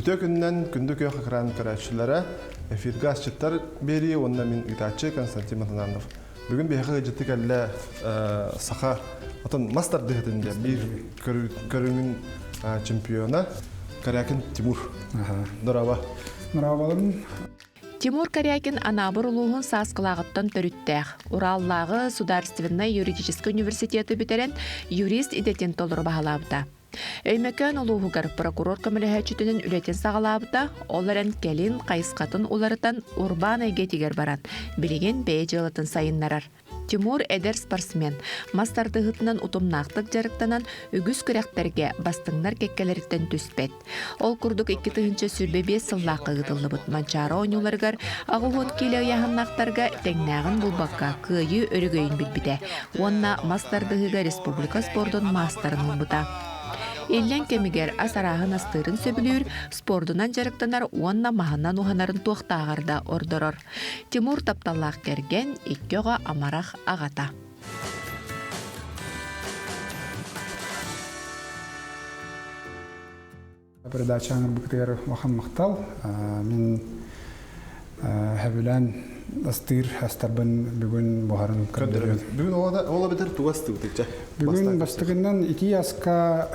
Бүтө күннен күндүк экран караучылары эфирге асчыттар бери, онна мен итачы Константин Матананов. Бүгін бейхі жеттік әлі сақа отын мастер дегетінде bir көрімін чемпиона Карякин Тимур. Дұрава. Дұрава. Тимур Карякин анабыр улуғын сасқылағыттан төріттәқ. Ураллағы Сударственный юридический университеті бітерен юрист идетен толыры бағалабыда. Өймекөн улуғығар прокурор көміліғәчітінің үлетін сағалабыда, оларын келін қайысқатын уларытан урбан әйге тегер баран, білеген бәе жылытын сайыннарар. Тимур әдер спортсмен, мастардығытынан ұтымнақтық жарықтанан үгіз күрәқтерге бастыңнар кеккелеріттен түспет. Ол күрдік 2-тігінші сүрбебе сыллақы ғыдылы бұд манчары ойнуларғар, ағығыт келі яғыннақтарға тәңнағын бұлбаққа күйі өрігейін білбіде. Онна мастардығыға республика спордың мастарын бұда. Елден кемігер асарағын астырын сөбілер, спордынан жарықтанар онна мағынан ұғанарын тоқтағарда ордырыр. Тимур тапталақ керген иккеға амарақ ағата. Передачаны бүктер вахан мақтал. Мен әбілән астыр астарбын бүгін бұғарын көрдірген. Бүгін ола бітір туасты өтекчі? Бүгін бастығынан ити асқа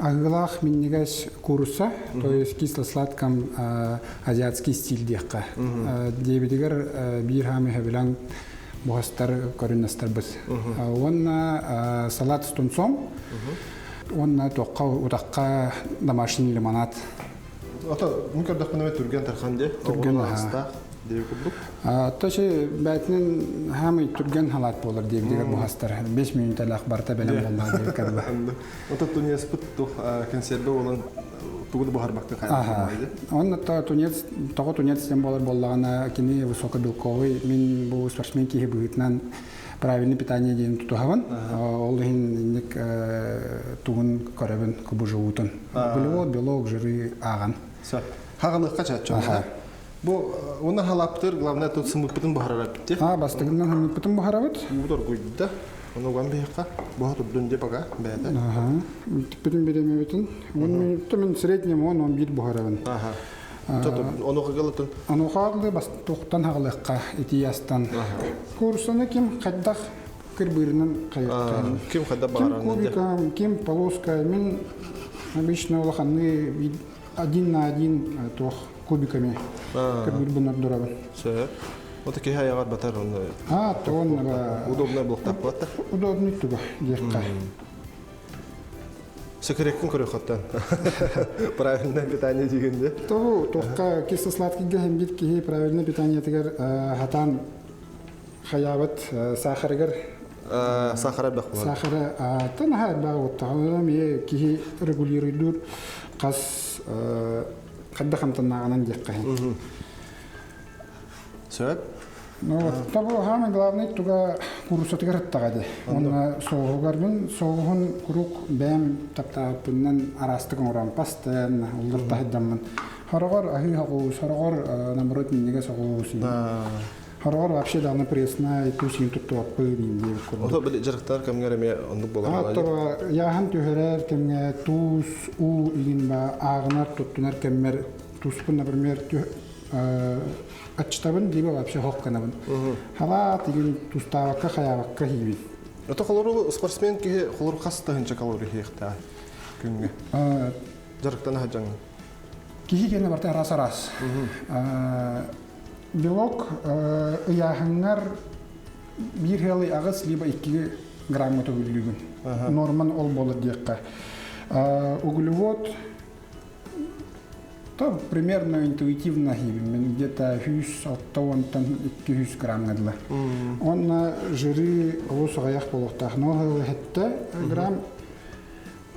ағылақ меннегәс курса, то есть кисло-сладкам азиатский стиль дейққа. Дебедегер бір хамы әбілән бұғастар көрінастар біз. Онна салат стунсом, онна тоққа ұтаққа домашний лимонад. Ата, мүмкірдік мұнымен түрген тарқанде? Түрген, Тошы бәтінен хамы түрген халат болыр дебедегер бұғастар. 5 минут әлі ақбарта бәлем болмағы деп кәді. Ота тунец пұттық консерві олан туғыды бұғар бақты қайын? Онна тоғы тунецтен болыр болағына кені высокобелковый. Мен бұл спортсмен кейі бұғытынан правильный питание дейін тұтуғавын. Ол дейін туғын көребін күбі жуытын. Белок, белок, жыры аған. Хағалыққа чатчы? Оны халаптыр, главное, тут сымыппытын бұхарарап бітті? Бастығынан сымыппытын бұхарабыт. Бұдар көйді. Оны оған бейіққа бұхар үрдінде баға бәді? Тіппетін береме бетін. Мен среднем 10-11 бұхарабын. Оны қағылытын? Оны қағылы тоқтан хағылыққа етиястан. Курсаны кем қайдақ кірбірінің қайықтайын. Кем қайда бағараны? Кем кубикам, кем полоска. Мен обычно олақаны 1 на 1 кубиками кірбір бұнар дұрабын. Вот такие аяғар батар оны? Удобный бұл тап бата? Удобный туға, дерққа. Секіреккін көрі қоттан? Правильное питание дегенде? Тоққа кисло-сладкий гәхембет кейі правильное питание тегер хатан хаябыт сахарыгар. Сахара бәқ болады? Сахара танаға бағы өтті. Кейі регулируйдур қас қадда қамтанағынан декқайын. Сөп? Табу хамы главный туға курусатығар аттағады. Оны соғығарбын, соғығын күрук бәм таптағыппыннан арастығын орам пастан, олдырта хеддамын. Харағар ахи хағуыз, харағар намырот меннеге соғуыз. Харағар вообще дағына пресна тусин тұттуаппы дейінде. Ота білі жарықтар кәмгер әме ондық болар? Аттыға яғын түйірер кәмге туз, у үйін ба ағынар тұттынар кәммер туспын, например, атчытабын дейбі вообще хоққанабын. Халат еген туставаққа, қаябаққа хейбін. Ота қолыру спортсмен кейі қолыру қасытағынша қалоры хейіқта күнге? Жарықтан ғаджаңын? Кейі кені барты арас-арас. Белок ұяғыңар бір хелі ағыз, либо 2 грамм өті үлігін. Норман ол болыр дейққа. Углевод примерно интуитивно хибин, где-то 100-200 грамм надла. Он жиры олыс ағаяқ болуқтақ. Но хетті грамм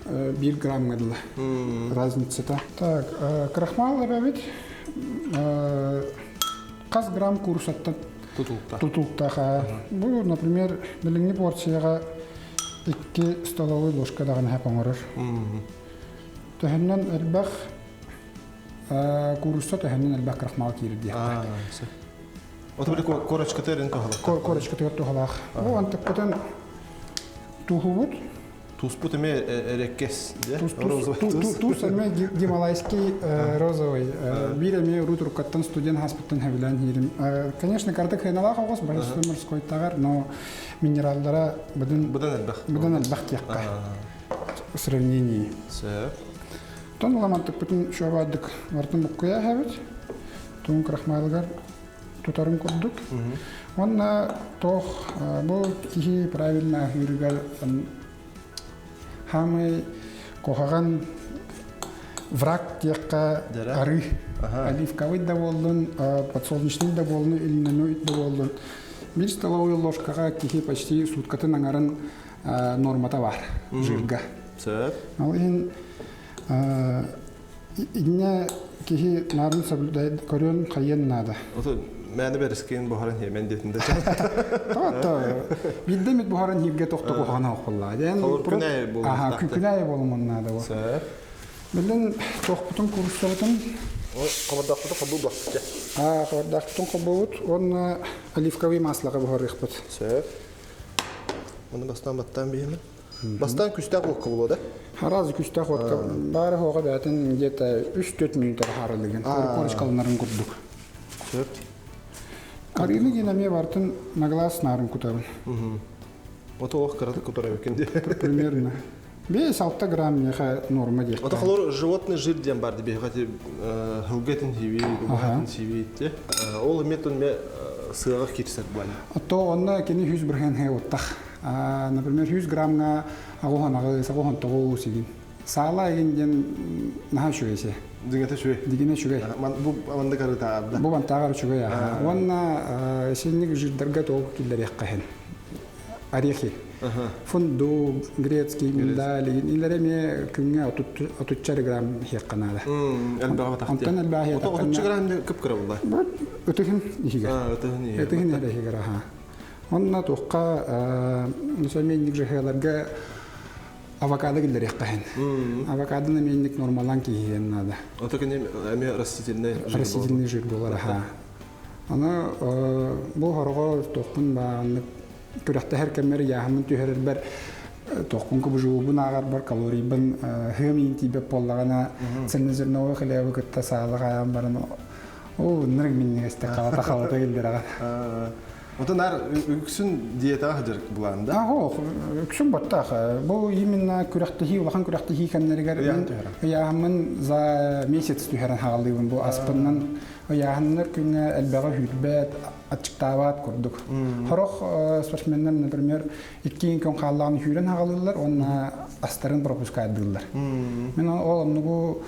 1 грамм надла. Разница-то. Так, крахмал әбәбет. Қаз грамм курсаттан тұтылықтаға. Бұл, например, біліңі порцияға 2 столовой ложкадағын әпің ұрыр. Тәхіннен әлбәқ курсат тәхіннен әлбәқ крахмал кейір дейіқті. Ота білі корочка тәрін тұғылық? Корочка тәрін тұғылық. Бұл антықпытын тұғы бұд. Туспут эме эреккес, да? Розовый туз. Туз эме гималайский розовый. Биреме рутуркаттан студент хаспиттан хавилан хирим. Конечно, карта хреналах огос, большой морской тагар, но минералдара быдан албах тиякка. В сравнении. Сэр. Тон ламантык бүтін шобадык вартын буккая хавит. Тун крахмалгар тутарын курдук. Онна тох бу кихи правильно хиргал хамы кохаган враг тиякка ары. Оливковый да болдун, подсолнечный да болдун, ильменной да болдун. Бир столовая ложкага кихи почти суткатын аңарын нормата бар жирга. Сэр. Ал ин инне кихи нарын соблюдает көрөн кайен нада. Ото мәне берскен бухарын hemen детинде. Та биддемит бухарын хирге тохто кохана окулла. Күнәй болмон. Аха, күнәй болмон нада бу. Сэр. Билен тохпутун курсовтун. О, командактыда кабул бакчы. Кабардактын кабут, он оливковый маслага бухарыхпыт. Сэр. Оны бастан баттан бейме? Бастан күстәк окулу да? Харазы күстәк отка. Бары хога бәтен где-то 3-4 минуттар харылыгын. Корочкаларын курдук. Сэр. Карины генаме бартын на глаз нарын кутарын. Ото ох караты кутара бекенде. Примерно. 5-6 грамм неха норма дейк. Ото халор животный жир дем бар дебе хати хылгатын хиви, гухатын хиви те. Ол метон ме сыгак кирсек бан. Ото онна кени 100 бирген хе оттах. Например, 100 граммга агохан агохан тогу сигин. Сала егенден наха шуэсе. Дигете шуэ. Дигене шуэ. Бу аманда карата абда. Бу бантагар шуэ. Онна синник жирдарга тогу киллер яккахен. Орехи. Фунду, грецкий, миндаль, илереме күнгө 34 грамм хекканада. Элбага тахты. Антан элбага тахты. 34 грамм көп кыра булда. Өтөһүн ихиге. Өтөһүн ихиге. Өтөһүн ихиге раха. Онна тоққа нусаменник жахаларга авокадо киллер яккахен. Авокадоны менник нормалан кийген нада. Ото кене эме растительный жир болар ха. Ана бу хорго тоқпун бааны күрәхтә һәр кемер яһамын төһәрер бер тоқпун кубжубун агар бар калорийбын хемин тибе поллагана сеннезернова хлебы кытта саалыга барны. О, нырг минне стакалата халата килдер ага. Ото нар үксүн диетага хажыр буланда. Ого, үксүн баттаха. Бу именно күрәхтә хи улахан күрәхтә хи кемнәргә яһамын за месяц төһәрен хагалыйбын бу аспыннан яһаннар күнгә әлбәгә хүлбәт ачыктабат курдук. Хорох спортсменнар, например, 2 күн халланы хүрен хагалыйлар, онна астарын пропускадылар. Мен олымны бу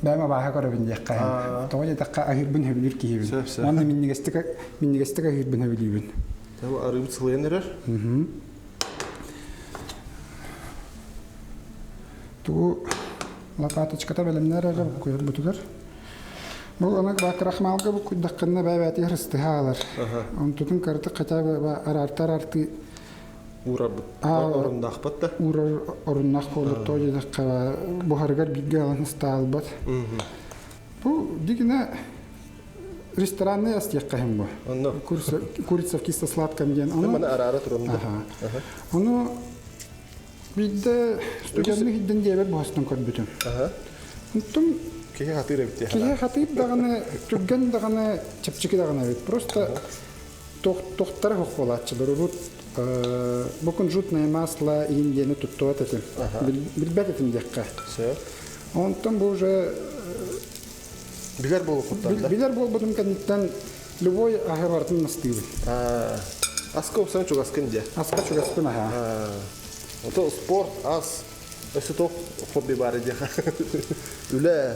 бәма баха көрөбүн дияққа. Тоғай даққа ахирбін хөбілер кейбін. Оны миннегестігі ахирбін хөбілейбін. Бұл арым сылайынырар? Туғу лопаточката бәлімнер әлі көйір бұтығыр. Бұл онық бақы рахмалғы бұл күддаққынна бәбәті хрыстыға алар. Он тұтын қарты қата арарты Орындақ батта? Орындақ болыр тоғы даққа бұхарғар бігге алын ұстағыл бат. Бұл дегіне ресторанны астияққа хем бұл. Курица в кисло-сладком ден. Оны арары тұрымды. Оны бігді студентный хидден дебер бұхастын көр бүтін. Ұнттым Кеге хатыр әбітте? Кеге хатыр дағаны, түрген дағаны, чапчыки дағаны әбіт. Просто тоқтары хоқ болатчылыр. Букун жутное масло индияны туттуат этим. Билбет этим декка. Онтон бу уже билер болуп куттан да? Билер болуп будум кандиттан любой ахырвартын настыйбы. Аска опсан чугаскын де? Аска чугаскын аха. Ото спорт, ас, өсі тоқ хобби бары деха. Үлі?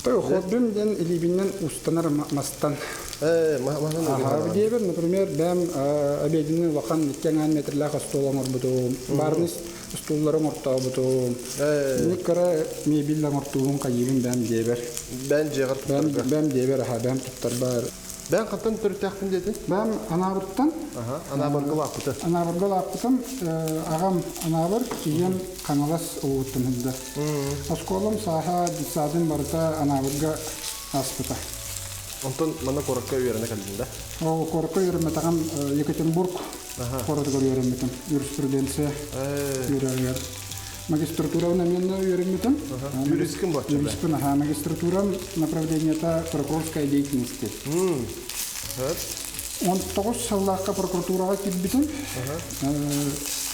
Той хоббим ден илибинен устанар мастан. Дебер, например, бәм обеденный лахан 2 метрлах столом орбуту, барнис стулларым ортау буту. Никара мебиллам ортуун кайыбын бәм дебер. Бәм жегір туттар. Бәм дебер, бәм туттар бар. Бәм қаттан түрттәқтін дедін? Бәм анабырттан. Анабырғыл ақпыты. Анабырғыл ақпытым. Ағам анабыр, кейін қаналас оғыттын хілді. Осколым саха дисадын барыта анабырға аспыта. Онтон мана коракка үйеріне кәлдің да? Ол коракка үйеріме тағам Екатеринбург қораты үйеріметін. Юриспруденция үйерігер. Магистратураны мен үйеріметін. Юристкін бачы да? Юристкін, магистратурам направлениета прокурорская деятельности. 19 жыллаққа прокуратураға келбетін.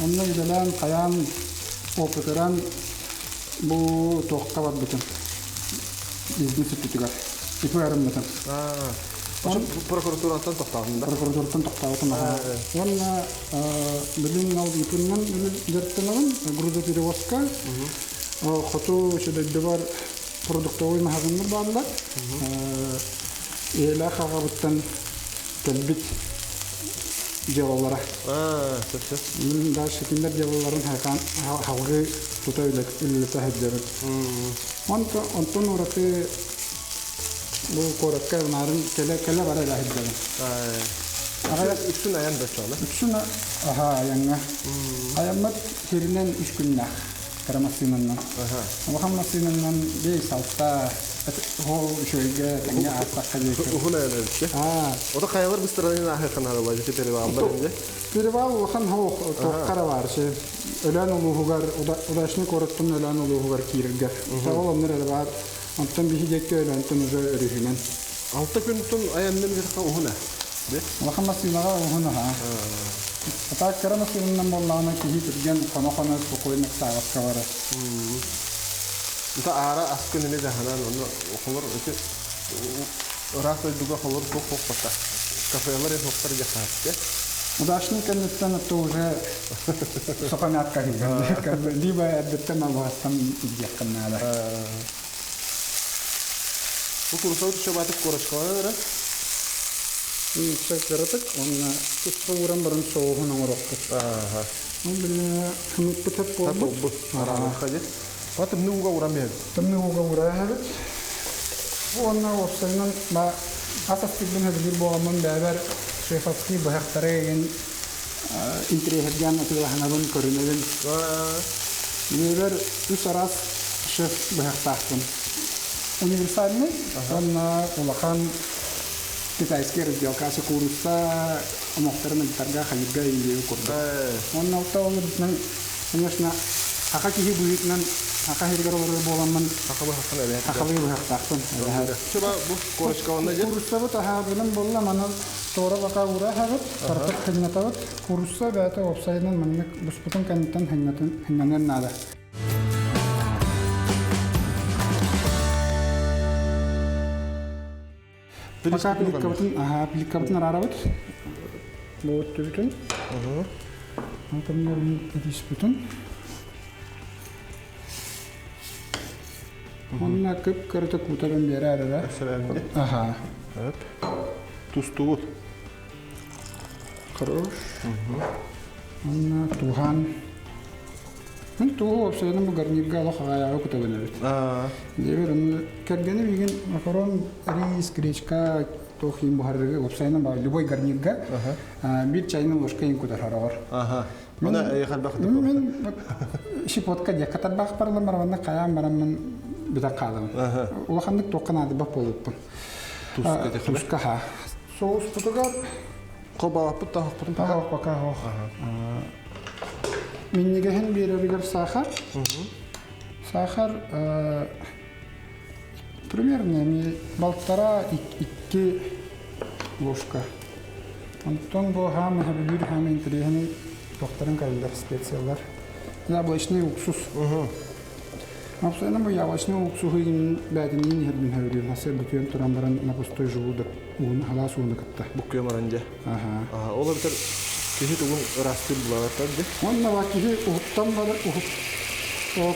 Онны gidelan қаян опытыран бұл тоққа бар бітін. Бизнес үттігер. Ипі әрім бітін. Прокуратураттан тоқтағын да? Прокуратураттан тоқтағын. Онна білін алды ипіннен дәрттенігін грузоперевозка. Қоту шедеді бар продуктовый мағазындар бағылар. Елі қаға бұттан кәлбіт делалара. Да шекендер делаларын халғы тута үліліті әддерін. Онтон ұраты бұл қоракка ұнарын кәлі бара әддерін. Үксін аян да шуаны? Үксін аяңға. Аямат херінен 3 күннәқ карамасынынан. Оғамасынынан 5-6 Ол шөйге тәңе артаққа дейкі. Ұғын әлі өтті? Ода қайалар біз тұранын ақиқан алы байды перевал бар енді? Перевал оған тоққара бар. Өлән ұлығығар, удашны көріттін өлән ұлығығар кейіргер. Ол оныр әлі бар. Онтан бейі декке өләнтін ұжы өрігінен. 6 күнтін аяннен беріқа ұғын ә? Оған масынаға ұғын ә. Ата карамасынынан болағына кейі түрген қона-қона сұқойнық сағатқа бары. Itu ara askın ini dahanan onu okulur itu rasa juga okulur kok pata kafeler yang hokter jahat ya. Удачный конец на то уже сопанят как либо это на вас там где канада. Bu kursa itu coba tuh koroskan ada? Saya kira tak on terus program barang soh nomor apa. Mungkin kami putar Tabu arah aja. What the new go around here? Temui uga habit. Ona opsaynan ma asas tidin hadir boğamın beraber şefafki bahaktareyin intrihedgan atıyla hanabın körünedin. Beraber üç aras şef bahaktahtın. Universalini ona ulakan Китайский разделкасы курса мохтарны тарга халига и курда. Он на то конечно ака киһи буйутнан ака хиргар олор боламын акабы бахтахтын. Шуба бу корочкаванда же курса бу тахабылым болла мана тора бака ура хабыт тартык хиннатабыт курса бата опсайдан маннык буспутун канттан хиннанен нада. Пликабытын арарабыт. Вот түбүтүн. Например, диспутун. Онна көп көрөтө кутарын бери арада. Аха. Evet. Tuztuğu. Хорош. Онна тухан. Мен тугу опсайдан бу гарнирга алахага кутабын. Дебер кергени биген макарон, рис, гречка, тохим бухарга опсайдан ба любой гарнирга бир чайны ложкаын кутарар. Ага. Мына яхал бакты. Мен шипотка якатар бак парламар ванна каян барамын бита калым. Улахандык токканады бак болуппун. Тускаха. Соус путугар Коба путта хоппун паха пока хох. Миннигehen береригер сахар. Сахар примерно полтора 2 ложка. Антон бу хам хабир хам интерехни докторын кайдар специаллар. Яблочный уксус. Абсолютно бу яблочный уксусын бәдинин хербин хавирир. Хасер бүтүн турамбаран на пустой жуулдук. Уун халас уунду катта. Буккуя маранжа. Ол битер кихи тугун растыл булаваттар де. Онна вакихи ухуттан бары ухут.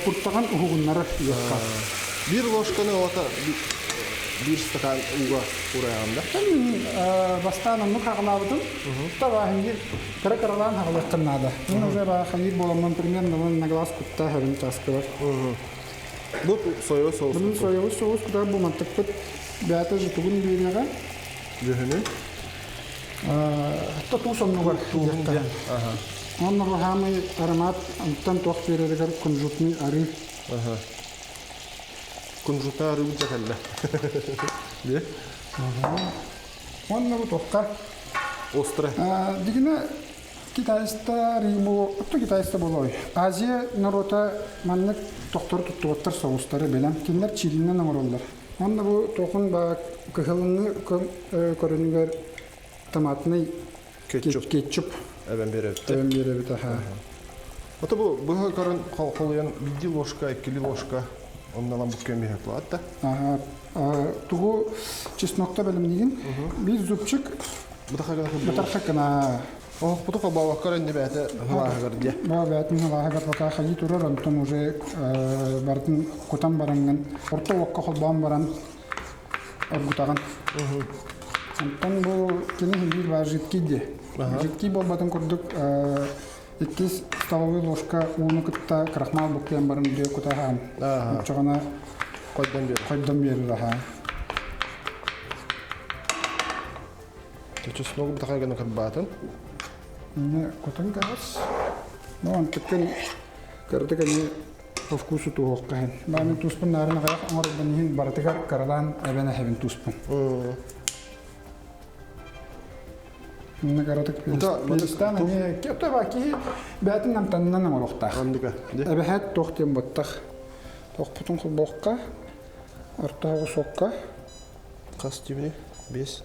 Курттаган ухугуннары якка. Bir ложканы ота bir стакан уга урайганда. Бастан ну хагалабытын. Таба хинди каракаралан хагалаттанада. Мен уже ба ханир боламын примерно на глаз кутта хавин таскалар. Bu soya soğuk. Bunun soyalı soğuk kadar bu mantıklı beyata jitugun birine Cühünü. Hatta tuğsan var. Onlar hamı aromat antan toh verirler kunjutni arı. Kunjuta arı bu cakalla. Diye. Онна бу тохка. Острый. Дигина Китайста риму, то Китайста болой. Азия народа маннык доктор туттугаттар соғыстары белем. Кинлер Чилинен аңыроллар. Онна бу тохун ба кыхылыны көрүнүгөр томатный кетчуп. Әбен береді. Эбен беребит аха. Ото бұл көрін қолыян 1 ложка, 2 ложка оннан бұл көмей әплатта. Тугу чеснокта белем деген. Bir зубчик. Бутарха кана. Бұты қолбауақ көрін деп әті ғылағығыр де. Ба бәтін ғылағығыр бақа қайы тұрыр, онтын уже бардың құтан баранған, орта оққа қолбауын баран ұрғытаған. Онтан бұл кені хендейді бар жеткей де. Жеткей бол батын көрдік 2 столовый ложка уыны күтті крахмал бұқиян барын де күтағам. Ұтшығына қойдан берір аға. Чесногы бұтақай ғана көрбатын. Не котан газ. Ну, он такой картик они по вкусу тух кахен. Бами туспен нарна гая, ангор банихин бартика каралан абена хевен туспен. Не картик пилистан они кето баки бәтин нам таннан нам рохтах. Андыка. Абе хат тохтем баттах. Тох путун хулбокка. Артагы сокка. Қас тибіне? 5.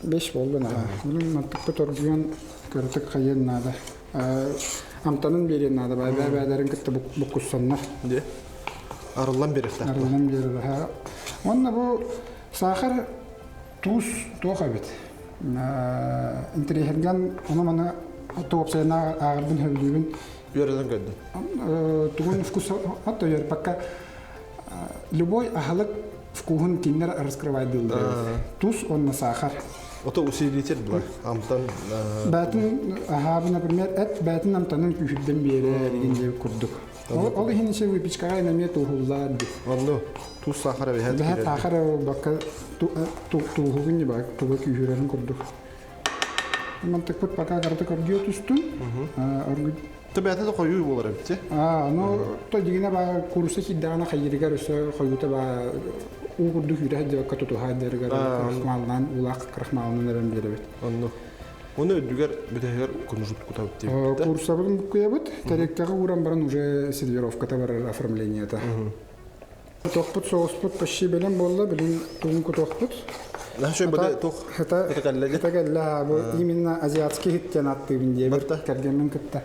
5 болды на. Бұның мантықпы торгион кыртык қайын нады. Амтанын берен нады. Бәдәрін күтті бұққұссанна. Де? Арылан беректі. Арылан береді. Онна бұл сахар туз тоға бет. Интерехерген оны мана тоғып сайына ағырдың хөвдейбін. Береден көдді. Туғын вкус атты ер пакка любой ахалык вкухын кинер раскрывайды. Туз онна сахар. Ото усилитель бұлар. Амтан... Бәтін, например, әт бәтін амтанын күйшіден бері дегенде күрдік. Ол хенеше выпечкаға инаме туғылады. Онно, туз сахара бәхет кереді. Бәхет сахара баққа туғылғын не бақ, туға күйшілерін күрдік. Мантық бұт баққа қарты көргеу түстін. Бәті қойу болар әбітте? То дегене ба курсы киддағына қайырығар өсі қойуты ба угурду хүрәһ дә катуту хаддергә крахмалдан улак крахмалны нәбән бирәбет. Онно. Оны өдүгәр битәгәр кунжут кутап дип. Курсабын куябыт, тареккага урам баран уже сервировката бар оформлениета. Тохпут соуспут почти белән булды, белән туңку тохпут. Нәшә бәдә тох. Хәтәгәллә бу именно азиатский хиттен атты бинде бер кергәннән китте.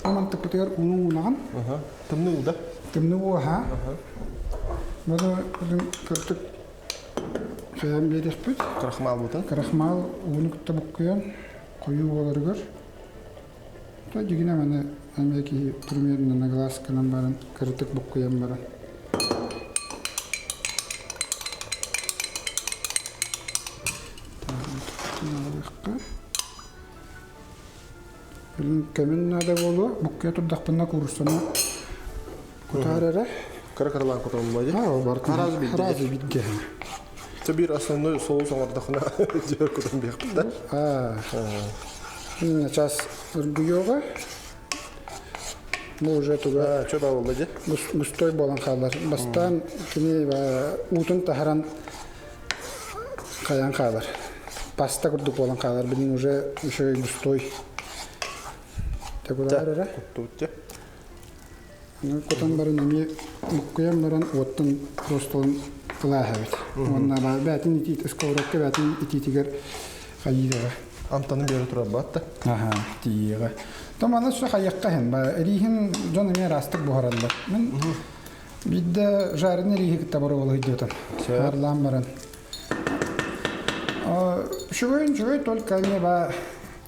Аман топытыр унуган. Тымны улда. Тымны уха. Bunu kırtık şeyim yedirpit. Krahmal butun. Krahmal onu kıtta bukkuyan koyu olarıgır. Da jigine mene ameki primerine naglas kanan baran kırtık bukkuyan baran. Bilin kemin nada bolu bukkuya tuddaqpınna kurursana kutarere. Каракарлан котом бади. Разы бидге. Тебир основной соус аңардахына жер котом бияқпын да. Сейчас ргуёга. Мы уже туда чөба болды де. Густой болан қалдар. Бастан кини утын тахаран қаян қалдар. Паста күрдік болан қалдар. Білін уже еще густой. Текулар Кутту. Котан барын ами муккуян баран оттан простолын кылаһабыт. Онна бәтин итит сковородка бәтин ититигер кайыдыга. Амтаны бері тұра батты. Тиега. Тамана şu кайыкка хен ба рихин жон эме растык бухаралла. Мен бидде жарны рихи китабары болу идетен. Харлан баран. Шугын только эме ба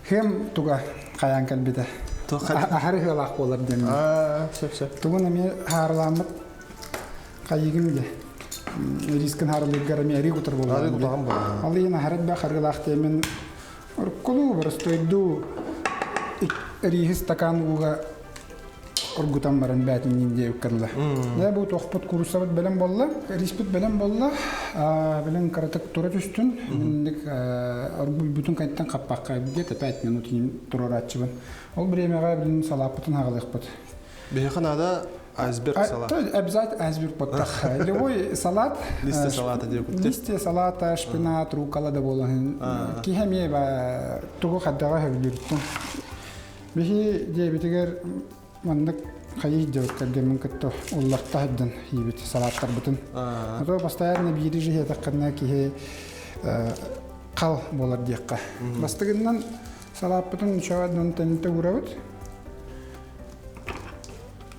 хем туга каян калбиде. Ахары хылақ болар дем. Сөп. Тугун эме харламыт кайыгым де. Рискин харлыгар эме ри кутар болар. Ал ена харат ба харгылақ темен оркулу барстойду риhi стакан уга оргутан баран бәтин инде укканла. Я бу тохпут курсабыт белән болла, риспит белән болла, белән каратык тура түстүн. Миндик оргул бүтүн кайттан каппакка где-то 5 минут турар ачыбын. Ол бремега белән салапытын хагалыкпыт. Беханада Айсберг салат. Обязательно айсберг поттах. Любой салат. Листья салата деп күтте. Листья салата, шпинат, руккола да болон. Кихеме ба тугу хаддага хөвлүртүн. Бихи дебитигер мандык хайи жок кадемин кытто улларта хаддан хибит салаттар бутун. Ото постоянно бири жие таккана кихе кал болар диякка. Бастыгыннан салат бутун чавадын тенте урабыт.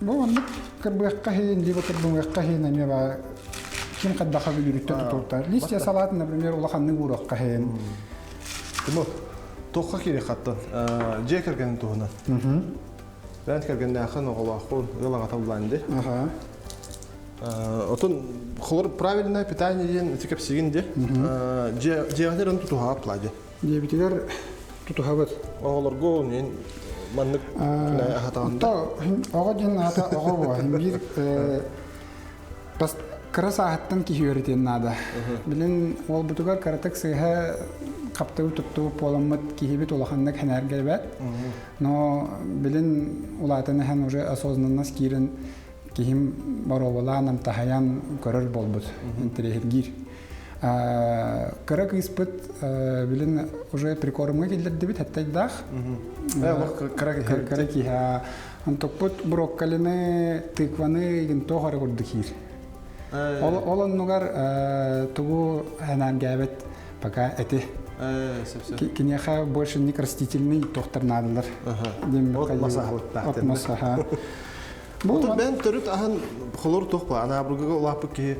Бу мандык кырбыакка хейин диба кырбыакка хейин эме ба ким каддаха билүрүттө тутуптар. Листья салат, например, улаханны уракка хейин. Тимо тоққа керек қаттан. Же кіргенін туғынан. Бәнт кіргенде ақын оғылақын ғылаға табылайынды. Отын құлыр правильное питание ден текеп сегінде жеғанер оны тұтуға аплайды. Же бітігер тұтуға бұд. Оғылыр ғол мен маңнық ағатағында. Оға ден ағата оға бұға. Бір кыра сағаттан кихи өрітен нада. Білін ол бұтығар каратық сыйға қаптау тұтту поламыт кихибит улаханнак хэнэргэй бэт. Но билин улатаны хэн уже осознанно скирен кихим бороваланам тахаян көрөр болбут интерехиргир. Кыра кыспыт билин уже прикормга келдерди бит хаттайдах. Кыра киха антокпут брокколины, тыкваны ген тохары курдыкир. Олон нугар тугу хэнэргэй бэт пока эти Кинеха больше не растительный доктор надалар. От масаха. Бұл бән түріт ағын құлыр тоқпа. Ана абругыға ұлапы ке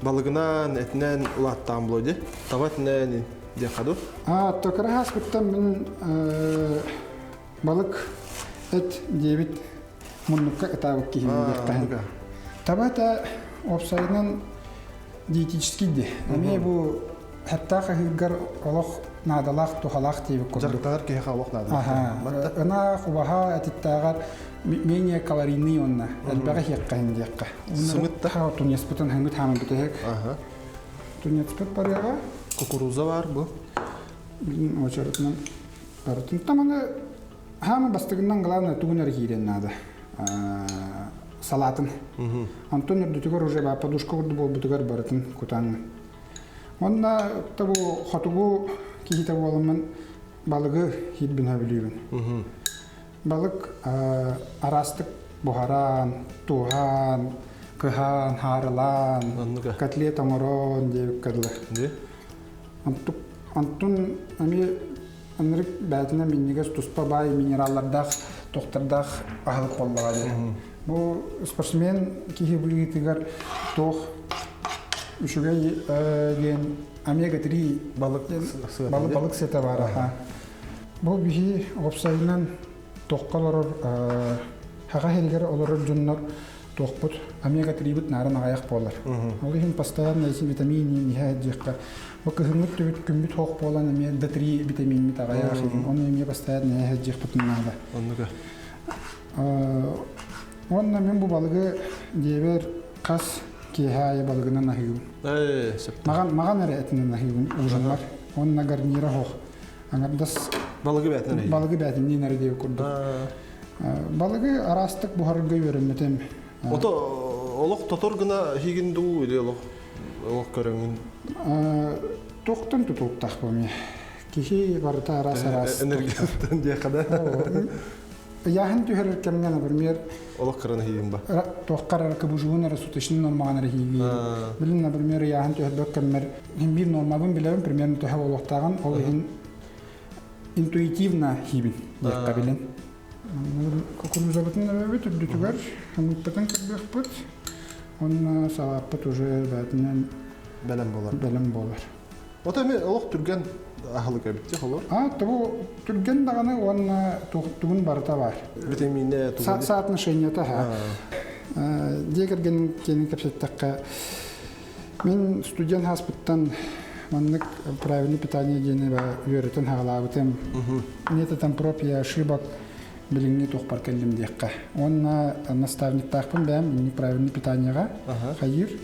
балығынан, әтінен ұлаттан бұлайды. Табатынан де қаду? Токыры хаспыттан мен балық әт дебет мұнныққа қытабық кейінен бектайын. Табата опсайынан диетический де. Әме бұл Хәтта хәгәр олох надалах тухалах тибек курдук. Жактагар ке халык надалах. Ана хубаха әтиттагар менее калорийный онна. Әлбәгә хәккән диякка. Сымытта ха тунес бутын хәмит хамын битек. Тунес бит паряга. Кукуруза бар бу. Очеретнен. Артын таманы хәмә бастыгыннан главное тугынар кирен нада. Салатын. Антон дутугар уже ба подушка урду бол бутугар баратын кутан. Онна табу хатугу кихита боламын балыгы хит бин хабилибин. Балык арастык бухаран, тухан, кыхан, харылан, котлет оморон деп кадлы. Антон ами анрык бәтіне миннигес туспа бай минераллардах, тоқтардах ахылық боллаға де. Бу спортсмен кихи бұйгитігер тоқ Үшігей ген омега-3 балык сеті бар. Бұл бихи опсайынан тоққал орыр, хаға хелгер олырыр жүннар тоқпыт, омега-3 бұт нарын ағаяқ болар. Ол ехін постоянно есін витамини нихайт жеққа. Бұл көхіңгіт түбіт күмбіт хоқ болан әме D3 витамин бит ағаяқ ехін. Оны еме постоянно нихайт жеқ бұтын нағда. Онна мен бұл балығы дебер қас кихая балыгынан нахигун. Маған әрі әтінен нахигун ұжынлар. Онна гарнира хоқ. Аңардас балыгы бәтінен әйін? Балыгы бәтінен әрі деу күрді. Балыгы арастық бұхарыргай өрімметем. Ото олық тоторгына хигін дұу өйде олық көріңін? Тоқтан тұтуқтақ бұме. Кихи барыта арас. Энергияттан де қада? Яхын түйер кемген, например, олық қыраны хигін ба? Тоққар арқыбужуын әрі сутышын нормаған әрі хигін. Білін, например, яхын түйер бөк кеммер, бір нормабын білемін, примерно түйер олықтаған, ол ең интуитивна хигін, деққа білін. Кукурузабытын өбет, үрдітігер, хымытпытын кірбек бұт, оны сағаппыт уже бәтінен бәлім болар. Ота мен олық түрген ахылы кәбітте қолыр? Табу түрген дағаны оны тұғын барыта бар. Витамине тұғын? Соотношенията. Дегерген кені кәпсеттіққа. Мен студент хаспыттан маннык правильный питание дені үйеретін хағалабытым. Методом пропия ошибок біліңне тоқпар кәлім деққа. Оны наставник тақпын бәм, неправильный питаниеға қайыр.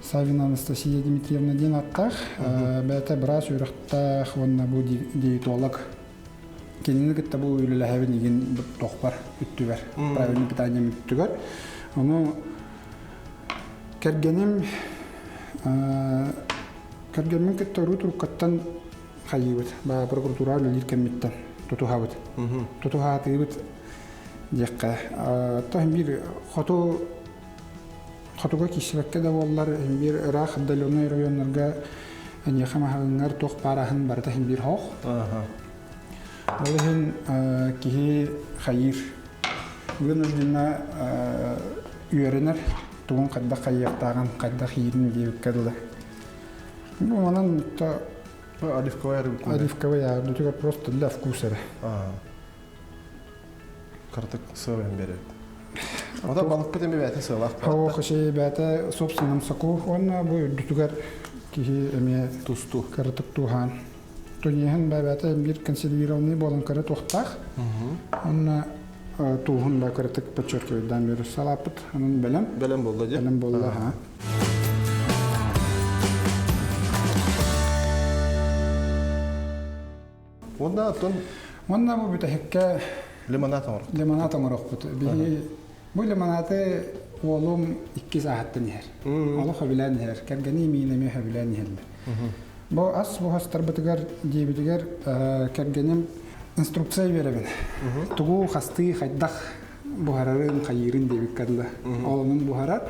Савина Анастасия Дмитриевна ден аттақ, бәті біраз үйрақтақ, онына бұл диетолог. Кенені күтті бұл үйлі әбін еген тоқпар үттігер, правильный питание үттігер. Onu kergenim kergemin kettoru turkattan hayıbıt. Ba prokuratura lülir kemmitten tutuhabıt. Tutuhatıyıbıt diyekka. Tahim bir Хатуга кишилекке да боллар бир рах далоны районнарга ани хамаханнар тох парахан барта хим бир хох. Олehen кихи хайыр. Гөнөждүнө үйренер тугун кадда кайяктаган кадда хирин деп кадылы. Ну манан та оливковая дутуга просто для вкуса. Картык сырын берет. Ода балыкка деме бәте сылак. Хау хаши бәте собственном соку он бу дутугар кихи эме Тусту. картык тухан. Төньян бәте бир консервированный болон кара тохтах. Он туһун да картык подчеркивает бир салапыт, анын белем. Белем болду же. Белем болду, ха. Онда бу битекке Лимонад var. Limonata marokput. Bu limonata oğlum 2 saatten yer. Allah habilen yer. Kergeni minemi habilen yer. Bu as bu hastarbatıgar diyebitigar kergenim instruksiya veremen. Tuğu hastı haydak buhararın kayirin diyebit kadla. Oğlunun buharar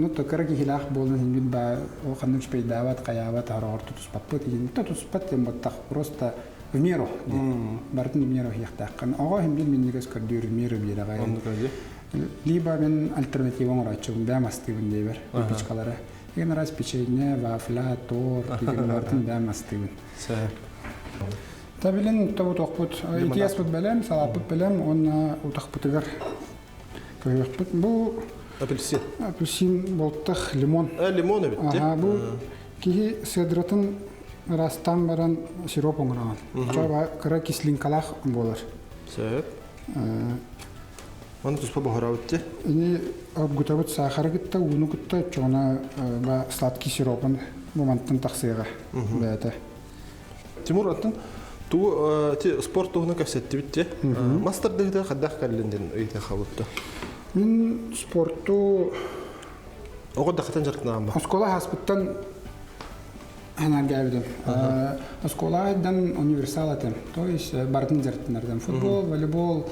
نتذكر كي هلاخ بولن هنجد با وخنوش بيداوات قياوات هرور تتسبط بتيجي تتسبط يمبتخ بروستا ميرو بارتن ميرو يختاقن أغا هم بين منيكس كردير ميرو بيرا غاية ليبا من ألترناتيف ونراتشو دامستي ون ديبر بيشكالارا يجن راس بيشينيا وافلا تور تيجي بارتن دامستي ون تابلين تو تخبط إتياس بتبلم سلابط بلم ون وتخبطير كيف يخبط بو أبلسين بولتخ ليمون ليمون بيتي بو كي سيدرتن راستان баран сироп оңраган. Чаба кара кислин калах болар. Сөп. Оны туспа бахараутте. Ини абгутабыт сахар гитта, уну гитта чона ба сладкий сиропын моманттан таксыга бәте. Тимур аттын ту ти спорт тугына кассетти битте. Мастер дегде хаддах калленден ыйта хавутта. Мин спорту Огода хатан жартнаам ба. Школа хаспыттан أنا قاعد أسكولا دم универсалатем, то есть бартнерден футбол, волейбол,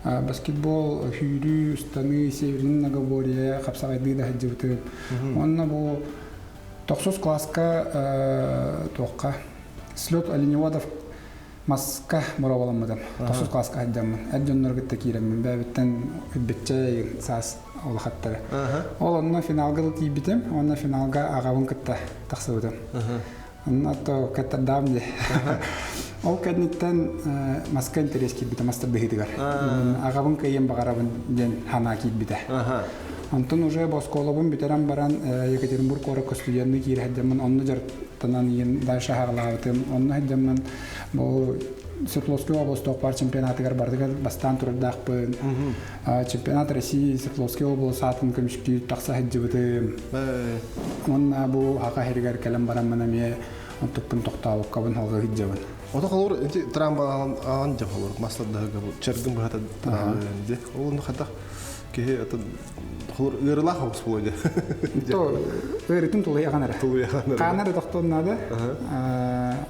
баскетбол, хюрю, станы, северный наговоре, хапсагайды да хаджибты. Он бу 9 класска тоққа слет оленеводов маска мораваламадам. 9 класска хаджамын. Әддөннөр гитте киремин, бәбиттен үббетче сас ол хаттары. Ол онна финалга тибитем, онна финалга агавын кытта тақсыбытым. Онна то катта дамде. Ол кәдниттен маска интерес кибите, мастер бихидигар. Агавын кайын багарабын ден хана кибите. Антон уже босколобын битерам баран Екатеринбург оракка студентны киир хаджамын, онна жартанан ен дальше хагалабытым. Онна хаджамын бу Свердловской области пар чемпионатыгар бардыгар бастан турдакпын. Чемпионат России Свердловской области атын көмүшкү такса хаджыбытым. Онна бу хака хергер келем барам менеме онтукпун токталып кабын халга хаджабын. Ота калыр энти трамба алан жап алыр. Мастардагы бу чергин бата де. Ол хата ке ата калыр ырла хабыс болду. То өрүтүн тулай яганара. Тулай яганара. Канара токтоннады.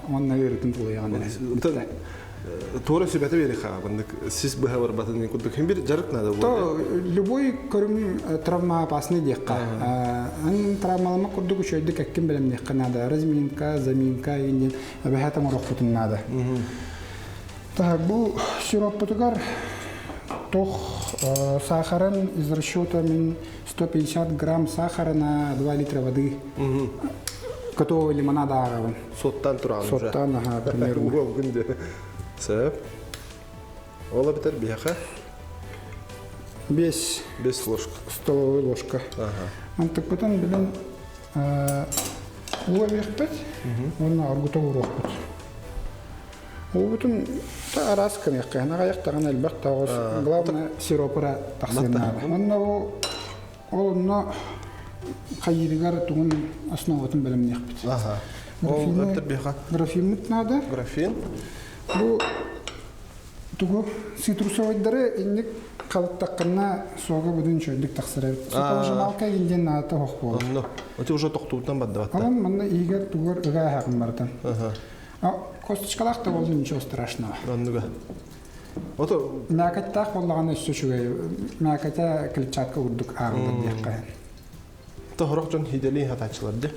Онна өрүтүн тулай яганара. Тура себе бери хабындык. Сиз бахавар батын кудук ким бир жарыкна да. То любой көрүм травма опасный декка. Ан травмалама кудук шөйдүк эккин белем декка нада. Разминка, заминка инден бахата морохтун нада. Так бу сироппутугар тох сахаран из расчета min 150 грамм сахара на 2 литра воды. Готового лимонада агавын. Соттан туран уже. Соттан, ага, примерно. Сөп. Ола битер бияха? 5 ложка. Столовая ложка. Антак потом билен уловехпет, он аргута урохпет. Олбутун та араскан якка, нагаяктаган элбак тагыз. Главное сиропыра таксырнада. Онна кайырыгар тугун основатын белем якпет. Ол өттер бияха? Графин надо. Графин. Бу Тугу цитрусовыйдары инник калыттакканна сога будун чөйдүк таксыры. Суталжамалка гинден ната хок болду. Онно. Оти уже токтуутан баддабатта. Алан манна игер тугор ыга хакым бартан. Косточкалак да болду ничего страшного. Оннуга. Ото Мякаттак боллаганы сөчүгөй. Мяката клетчатка урдук аарында диякка. тохорок жон хидели хатачылар де.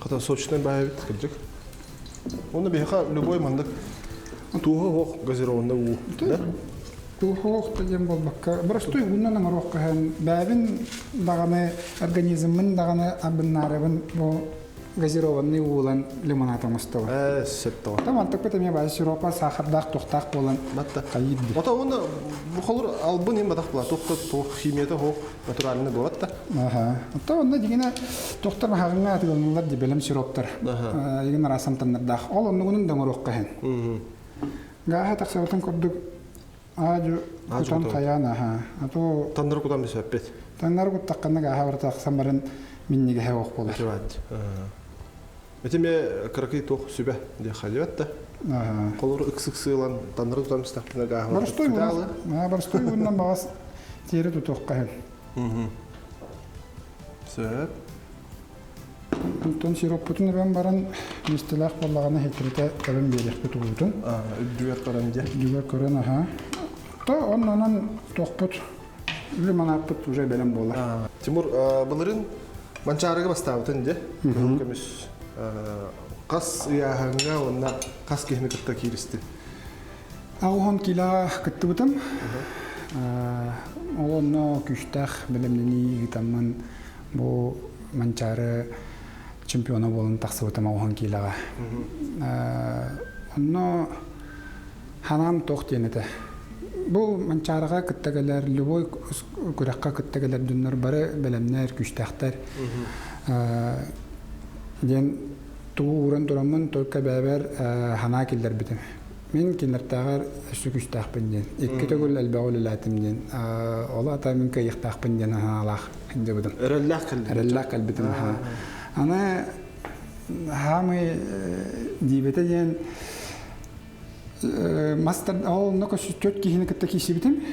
Ката сочтан байбит кылжык. Оны беха любой мандык туха хок газированный у. Да? Тухох теген болбакка. Барастой гуннан аңарок кахан бабин даганы организмын даганы абыннарыбын бу газированный улан лимонад амастава. Сеттава. Таман так мен баа сиропа сахардак токтак болан Батта. кайыд. Ота оны бу холур албын эм батак була. Токта то химията хок натуральный болатта. Ота онда дигене токтор хагынга атылганлар ди белем сироптар. Дигене расамтаннардак. Ол оннугунун даңарок кахан. Гаха таксабытын көрдүк. Aju kutan kayana ha. Atau Tandır kutan bisapet. tanlar kutakkanna gaha bartak samaran minniga hewok bolar. Evet. Metime kırkı tok sübe diye haliyatta. Kolur ıksık sığılan tandır kutan bisapetine gaha. Barstoy bunu. Barstoy bundan bağız tiyeri tutok kahen. Söp. Ondan sirop putunu ben baran mistilak bollagana hetrite kalın berek putubutun. Düvet karanca. Düver korona ha. Ta ondan tokput. Limonad put уже belem bolar. Timur bunların mançarıga bastavıtın diye. Kömüs kas yahanga ona kas kehne kıtta kiristi. Ağuhon kila kıttıbıtım. Onu küçtah belemleni gitamman bu mançarı чемпиона болон таксыбытым аухан килага. Онно ханам тохтенете. Бу манчарага кыттагалар любой күрәккә кыттагалар дүннәр бары белемнәр күчтәхтәр. Ден туу урын турамын только бәбәр хана килләр битем. Мин кинләртәгәр сүкүчтәх бенден. Икки төгүл әлбәгөл латымден. Ола та мин кайыктах бенден халах инде битем. Рәлләк калбитем ха. Ana hamı dibete diyen master al ne kadar 4 kişinin katta kişi bitim.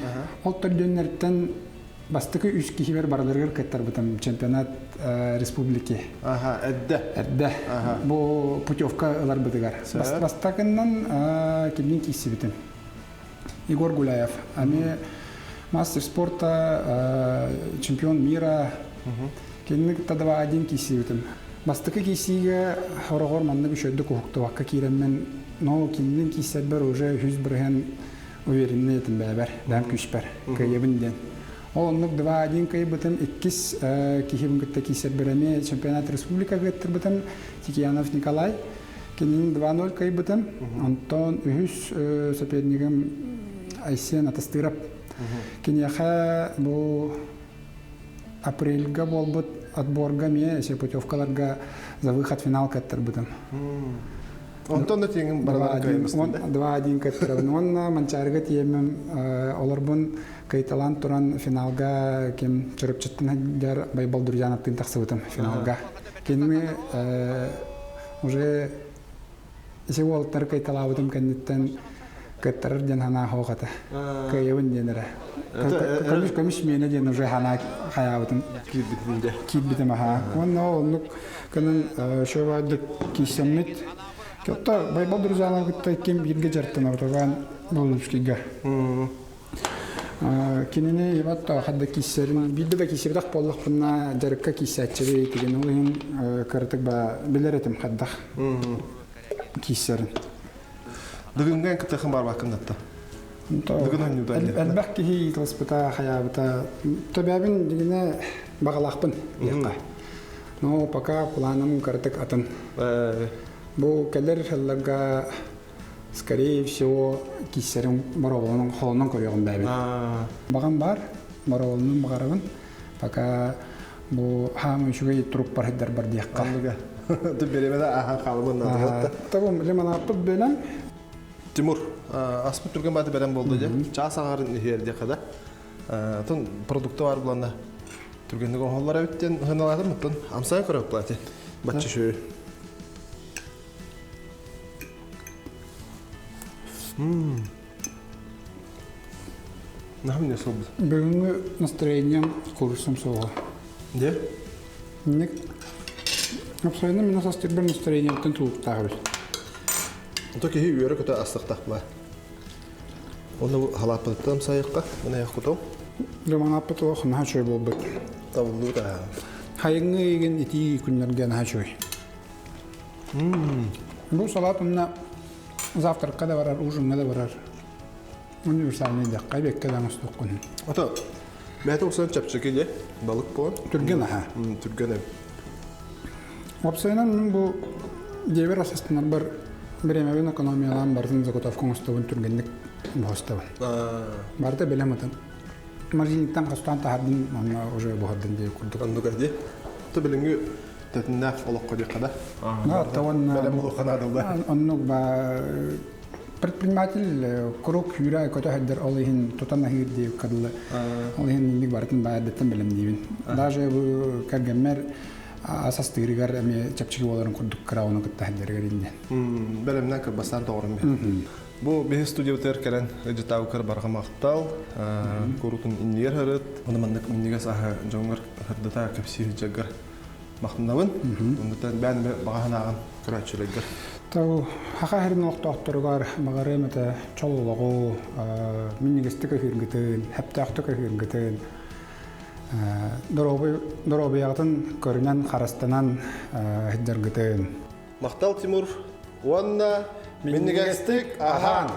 Altta dönerden bastıkı 3 kişi ver baralarlar kattar bitim çempiyonat respubliki. Edde. Bu putyovkalar bitigar. Bastakından kimin kişi bitim. Igor Gulayev. Ami master sporta çempiyon mira. Кенник тадава один кисибитим. Бастыкы кисиге хорогор манны бишөддү кухукту вакка киреммен, но киннин кисебер уже 100 бирген уверенный этим бәбәр, дам күчпер, кыйыбынден. Ол оннук дава один кыйбытым, 2 кихибин кытта кисебереме чемпионат республика гыттыр бытым, Тикиянов Николай. Кеннин 2-0 кыйбытым, Антон Үхүс сопернигим Айсен Атастырап. Кенияха бу апрельга болбут отборга ме эше путевкаларга за выход в финал каттыр бутым. Онтон да теңин барлар кайбыстын. 2-1 каттыр. Онна манчарга тиемем оларбун кайталан туран финалга кем чырып чыттын дер Байбал Дуржановтын таксыбытым финалга. Кенме уже эше волтар кайталабытым кеннеттен каттыр ден хана хогата. Кайыбын денере. Комисс мене ден уже хана хаябытым кит битем ха. Онно канын шовадык кисеммит. Кёта Байбал Дуржанов гытта кем бирге жартын ортоган болушкига. Кинене иватта хадда киссерин бидде да киссердак боллукпунна жарыкка киссачыбы деген ойын кыртык ба билеретим хаддах. Киссерин. Дыгынген кытахын бар бакындатта. Әлбәкки хи класпыта хаябыта төбәбин дигене багалакпын якка. Но пока планым кыртык атын. Бу келер хәлләргә скорее всего киссерин барабының холынан көргән бәбин. Баган бар, барабының багарабын. Пока бу хамы шугай труп парһәдәр бар диякка. Ту беремедә аха калыбын натта. Табым лимонад пут белән Тимур, аспыт түрген баты бәрән болды де. Час ағарын үйерде қада. Тон продукты бар бұланда. Түргенді қоңғалар әбіттен ғыналады мұттын. Амсайын көріп бұлады. Батшы шөй. Нахам не собд. Бүгүнкү настроением курсум соого. Де? Ник абсолютно мен састыр бир настроениемтен тулуктагы. Ото кихи үйөрө көтө астыктак ба. Оны халапыттам сайыкка, мына якуту. Роман аппатоо на чой болбут. Тавулду да. Хайыңы еген ити күннерге на чой. Бу салат мына завтракка да барар, ужинга да барар. Универсальный да кайбекке да мустуккун. Ото бәті усан чапчыкеле, балык по. Түрген аха. Түрген. Опсайнан мен бу дебер асастынар бар бремевен экономиялан бардың заготовкаң устабын түргенлік бостабын. Барда белематым. Маржиниктан кастан тахардын аны уже бохардын деп курдук. Анду гади. То билиңги тетнак олоққа дикада. Таван Белем канадалда. аннук ба предприниматель круг юра көтө хаддер олихин тутана хир деп кадылы. Олихин ник бартын баадеттен белем дибин. Даже бу кергемер асас тигригер эми чапчыгы боларын курдук крауны кытта хаддергер инде. Белемнен кыр басар doğrum бе. Бу бе студиотер келен житау кыр барга мактал, курутун иннер хырыт, оны мандык иннеге саха жоңгар хырдыта кепси жагар мактанабын. Ондуктан бән баганаган кырачылыгыр. Тау хака херин оқтоқтыргар багары мете чоллогу миннигестик хиргетен, хептактык хиргетен. Доробиягытын көрүнөн карастанан хиддергетен. Мактал Тимур, Уанна, Миннигестик, Ахан.